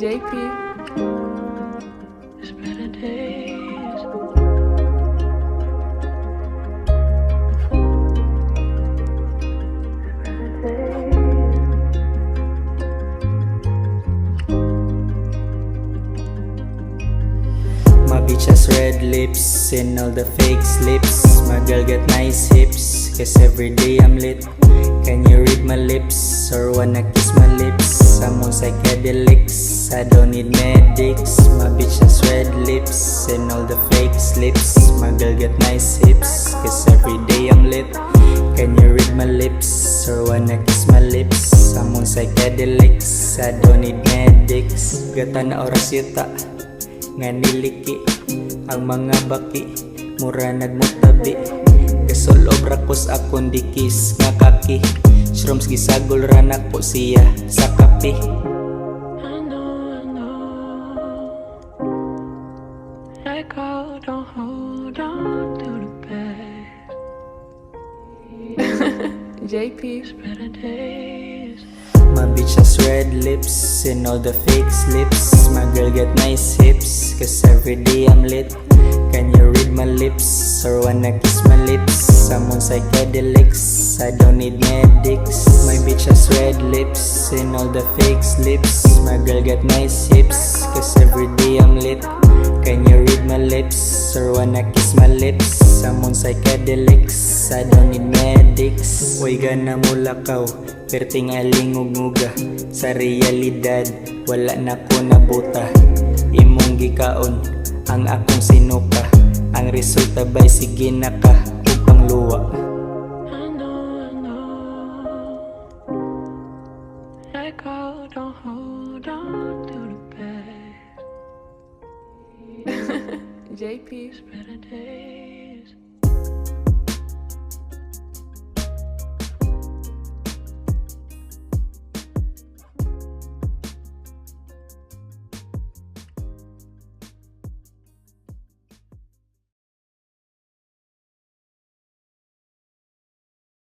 JP. It's better days. My bitch has red lips and all the fake slips. My girl got nice hips, cause every day I'm lit. Can you read my lips or wanna kiss my lips? I'm on psychedelics, I don't need medics. My bitch has red lips and all the fake slips. My girl got nice hips, cause every day I'm lit. Can you read my lips or wanna kiss my lips? I'm on psychedelics, I don't need medics. Gata na oras yuta nga niliki ang mga baki, mura nagmutabi. Gasul o rakos akong dickies nga khaki. Shrooms gisagol ra nako siya sa kapi. I know Lakaw, don't hold on to the best. JP. It's better days. My bitch has red lips and all the fake slips. My girl got nice hips, cause every day I'm lit. Can you read my lips or wanna kiss my lips? I'm on psychedelics, I don't need medics. My bitch has red lips and all the fake slips. My girl got nice hips, cause every day I'm lit. Can you read my lips or wanna kiss my lips? I'm on psychedelics, I don't need medics. Uy gana mo lakaw, perting alingogngoga. Sa reyalidad, wala na ko na buta. Imung gikaon, ang akong sinuka. Ang resulta by sige, naka, pangluwa. I know Lakaw, don't hold on to the best. JP. It's better days.